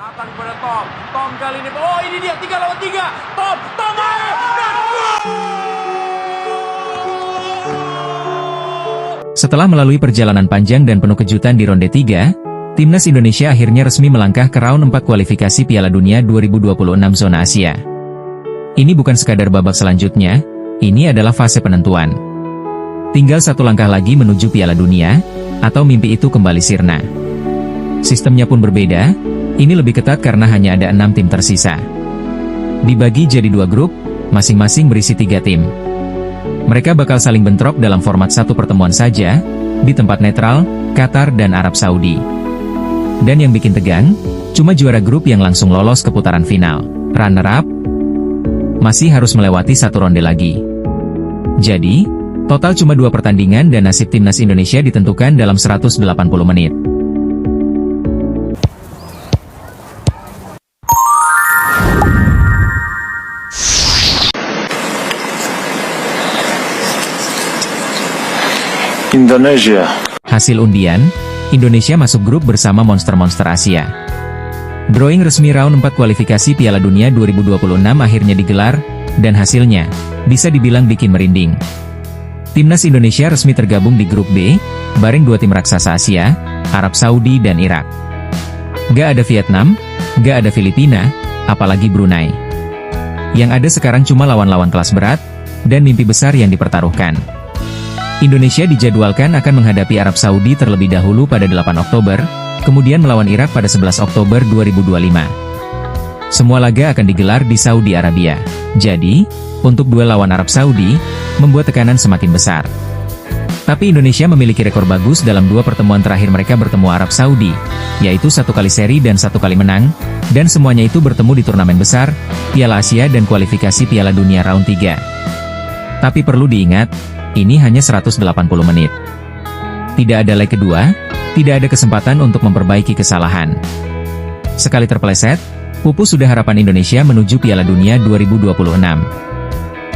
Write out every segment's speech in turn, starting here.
Nathan kepada Tom. Tom kali ini. Oh, ini dia 3 lawan 3. Tom ayo. Setelah melalui perjalanan panjang dan penuh kejutan di ronde 3, Timnas Indonesia akhirnya resmi melangkah ke round 4 kualifikasi Piala Dunia 2026 zona Asia. Ini bukan sekadar babak selanjutnya, ini adalah fase penentuan. Tinggal satu langkah lagi menuju Piala Dunia, atau mimpi itu kembali sirna. Sistemnya pun berbeda, ini lebih ketat karena hanya ada 6 tim tersisa. Dibagi jadi 2 grup, masing-masing berisi 3 tim. Mereka bakal saling bentrok dalam format satu pertemuan saja, di tempat netral, Qatar dan Arab Saudi. Dan yang bikin tegang, cuma juara grup yang langsung lolos ke putaran final. Runner-up masih harus melewati satu ronde lagi. Jadi, total cuma 2 pertandingan dan nasib Timnas Indonesia ditentukan dalam 180 menit. Indonesia. Hasil undian, Indonesia masuk grup bersama monster-monster Asia. Drawing resmi round 4 kualifikasi Piala Dunia 2026 akhirnya digelar, dan hasilnya bisa dibilang bikin merinding. Timnas Indonesia resmi tergabung di grup B, bareng 2 tim raksasa Asia, Arab Saudi dan Irak. Gak ada Vietnam, gak ada Filipina, apalagi Brunei. Yang ada sekarang cuma lawan-lawan kelas berat, dan mimpi besar yang dipertaruhkan. Indonesia dijadwalkan akan menghadapi Arab Saudi terlebih dahulu pada 8 Oktober, kemudian melawan Irak pada 11 Oktober 2025. Semua laga akan digelar di Saudi Arabia. Jadi, untuk duel lawan Arab Saudi, membuat tekanan semakin besar. Tapi Indonesia memiliki rekor bagus dalam 2 pertemuan terakhir mereka bertemu Arab Saudi, yaitu 1 kali seri dan 1 kali menang, dan semuanya itu bertemu di turnamen besar, Piala Asia dan kualifikasi Piala Dunia round 3. Tapi perlu diingat, ini hanya 180 menit. Tidak ada leg kedua, tidak ada kesempatan untuk memperbaiki kesalahan. Sekali terpeleset, pupus sudah harapan Indonesia menuju Piala Dunia 2026.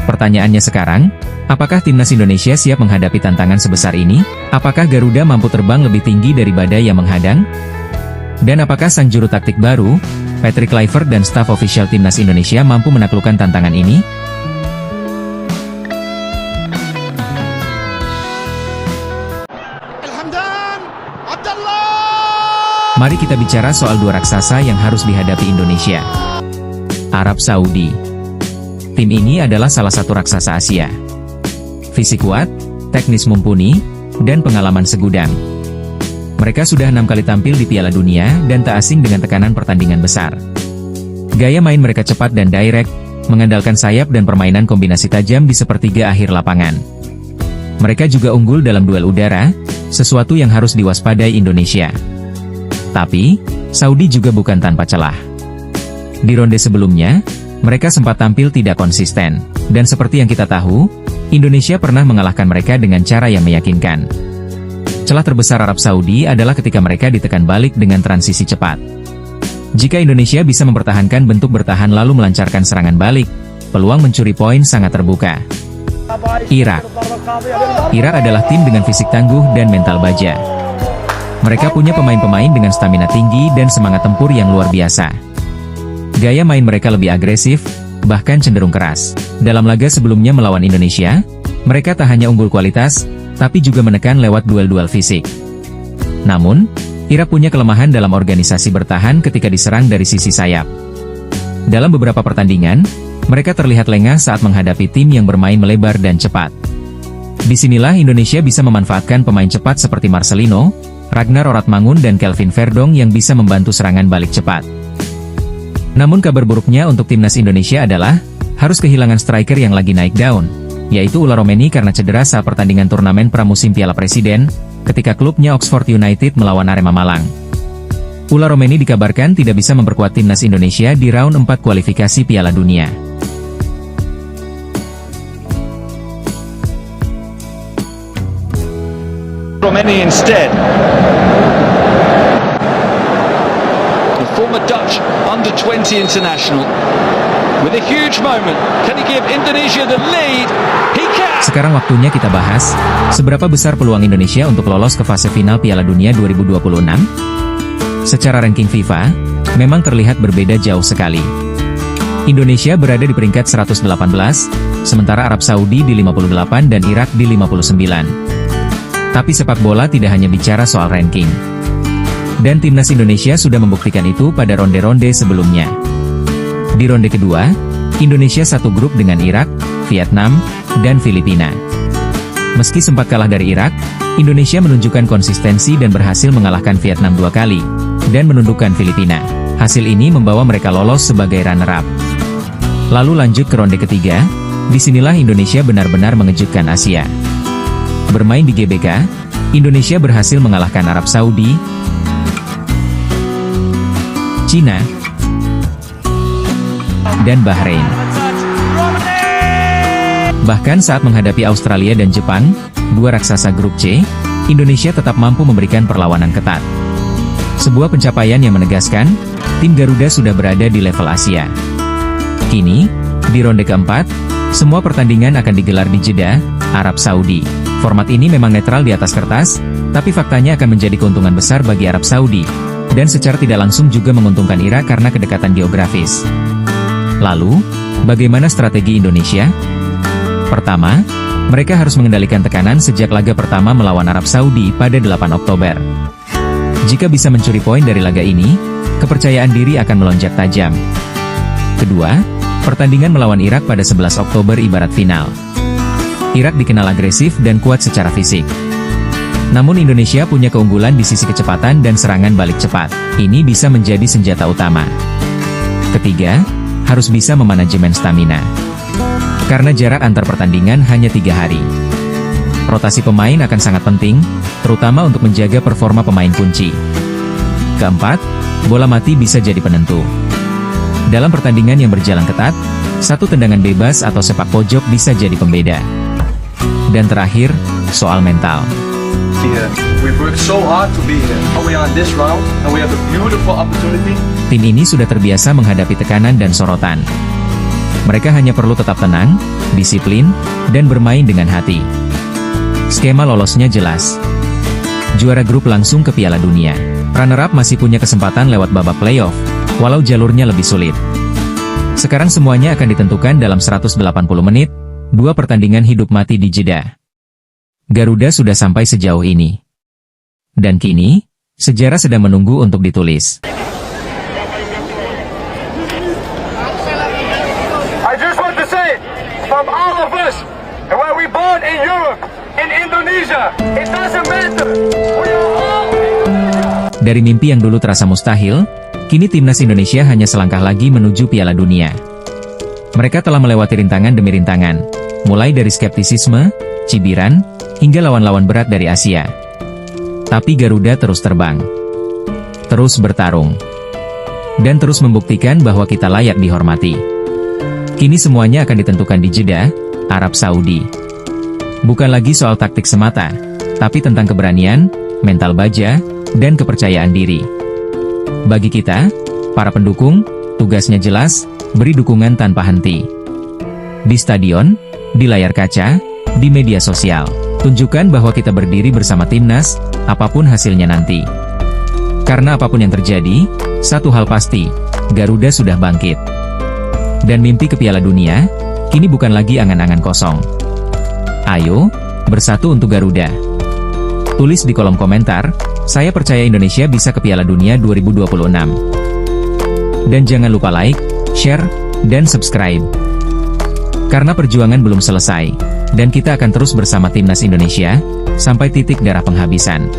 Pertanyaannya sekarang, apakah Timnas Indonesia siap menghadapi tantangan sebesar ini? Apakah Garuda mampu terbang lebih tinggi dari badai yang menghadang? Dan apakah sang juru taktik baru, Patrick Kluivert dan staf ofisial Timnas Indonesia mampu menaklukkan tantangan ini? Mari kita bicara soal 2 raksasa yang harus dihadapi Indonesia. Arab Saudi. Tim ini adalah salah satu raksasa Asia. Fisik kuat, teknis mumpuni, dan pengalaman segudang. Mereka sudah 6 kali tampil di Piala Dunia dan tak asing dengan tekanan pertandingan besar. Gaya main mereka cepat dan direct, mengandalkan sayap dan permainan kombinasi tajam di sepertiga akhir lapangan. Mereka juga unggul dalam duel udara, sesuatu yang harus diwaspadai Indonesia. Tapi, Saudi juga bukan tanpa celah. Di ronde sebelumnya, mereka sempat tampil tidak konsisten, dan seperti yang kita tahu, Indonesia pernah mengalahkan mereka dengan cara yang meyakinkan. Celah terbesar Arab Saudi adalah ketika mereka ditekan balik dengan transisi cepat. Jika Indonesia bisa mempertahankan bentuk bertahan lalu melancarkan serangan balik, peluang mencuri poin sangat terbuka. Irak. Irak adalah tim dengan fisik tangguh dan mental baja. Mereka punya pemain-pemain dengan stamina tinggi dan semangat tempur yang luar biasa. Gaya main mereka lebih agresif, bahkan cenderung keras. Dalam laga sebelumnya melawan Indonesia, mereka tak hanya unggul kualitas, tapi juga menekan lewat duel-duel fisik. Namun, Irak punya kelemahan dalam organisasi bertahan ketika diserang dari sisi sayap. Dalam beberapa pertandingan, mereka terlihat lengah saat menghadapi tim yang bermain melebar dan cepat. Disinilah Indonesia bisa memanfaatkan pemain cepat seperti Marcelino, Ragnar Oratmangun dan Kelvin Verdong yang bisa membantu serangan balik cepat. Namun kabar buruknya untuk Timnas Indonesia adalah, harus kehilangan striker yang lagi naik daun, yaitu Ula Romeni karena cedera saat pertandingan turnamen pramusim Piala Presiden, ketika klubnya Oxford United melawan Arema Malang. Ula Romeni dikabarkan tidak bisa memperkuat Timnas Indonesia di round 4 kualifikasi Piala Dunia. Romeni instead. The former Dutch under-20 international with a huge moment. Can he give Indonesia the lead? He can. Sekarang waktunya kita bahas, seberapa besar peluang Indonesia untuk lolos ke fase final Piala Dunia 2026? Secara ranking FIFA, memang terlihat berbeda jauh sekali. Indonesia berada di peringkat 118, sementara Arab Saudi di 58 dan Irak di 59. Tapi sepak bola tidak hanya bicara soal ranking. Dan timnas Indonesia sudah membuktikan itu pada ronde-ronde sebelumnya. Di ronde kedua, Indonesia satu grup dengan Irak, Vietnam, dan Filipina. Meski sempat kalah dari Irak, Indonesia menunjukkan konsistensi dan berhasil mengalahkan Vietnam 2 kali, dan menundukkan Filipina. Hasil ini membawa mereka lolos sebagai runner-up. Lalu lanjut ke ronde ketiga, disinilah Indonesia benar-benar mengejutkan Asia. Bermain di GBK, Indonesia berhasil mengalahkan Arab Saudi, Cina, dan Bahrain. Bahkan saat menghadapi Australia dan Jepang, dua raksasa grup C, Indonesia tetap mampu memberikan perlawanan ketat. Sebuah pencapaian yang menegaskan, tim Garuda sudah berada di level Asia. Kini, di ronde keempat, semua pertandingan akan digelar di Jeddah, Arab Saudi. Format ini memang netral di atas kertas, tapi faktanya akan menjadi keuntungan besar bagi Arab Saudi, dan secara tidak langsung juga menguntungkan Irak karena kedekatan geografis. Lalu, bagaimana strategi Indonesia? Pertama, mereka harus mengendalikan tekanan sejak laga pertama melawan Arab Saudi pada 8 Oktober. Jika bisa mencuri poin dari laga ini, kepercayaan diri akan melonjak tajam. Kedua, pertandingan melawan Irak pada 11 Oktober ibarat final. Irak dikenal agresif dan kuat secara fisik. Namun Indonesia punya keunggulan di sisi kecepatan dan serangan balik cepat. Ini bisa menjadi senjata utama. Ketiga, harus bisa memanajemen stamina. Karena jarak antar pertandingan hanya 3 hari. Rotasi pemain akan sangat penting, terutama untuk menjaga performa pemain kunci. Keempat, bola mati bisa jadi penentu. Dalam pertandingan yang berjalan ketat, satu tendangan bebas atau sepak pojok bisa jadi pembeda. Dan terakhir, soal mental. Tim ini sudah terbiasa menghadapi tekanan dan sorotan. Mereka hanya perlu tetap tenang, disiplin, dan bermain dengan hati. Skema lolosnya jelas. Juara grup langsung ke Piala Dunia. Runner-up masih punya kesempatan lewat babak playoff, walau jalurnya lebih sulit. Sekarang semuanya akan ditentukan dalam 180 menit, 2 pertandingan hidup mati di Jeddah. Garuda sudah sampai sejauh ini. Dan kini, sejarah sedang menunggu untuk ditulis. From all of us, and where we born in Europe, in Indonesia, it doesn't matter. We are all Indonesia. Dari mimpi yang dulu terasa mustahil, kini timnas Indonesia hanya selangkah lagi menuju Piala Dunia. Mereka telah melewati rintangan demi rintangan, mulai dari skeptisisme, cibiran, hingga lawan-lawan berat dari Asia. Tapi Garuda terus terbang, terus bertarung, dan terus membuktikan bahwa kita layak dihormati. Kini semuanya akan ditentukan di Jeddah, Arab Saudi. Bukan lagi soal taktik semata, tapi tentang keberanian, mental baja, dan kepercayaan diri. Bagi kita, para pendukung, tugasnya jelas, beri dukungan tanpa henti. Di stadion, di layar kaca, di media sosial, tunjukkan bahwa kita berdiri bersama timnas, apapun hasilnya nanti. Karena apapun yang terjadi, satu hal pasti, Garuda sudah bangkit. Dan mimpi ke Piala Dunia, kini bukan lagi angan-angan kosong. Ayo, bersatu untuk Garuda. Tulis di kolom komentar, saya percaya Indonesia bisa ke Piala Dunia 2026. Dan jangan lupa like, share, dan subscribe. Karena perjuangan belum selesai, dan kita akan terus bersama timnas Indonesia, sampai titik darah penghabisan.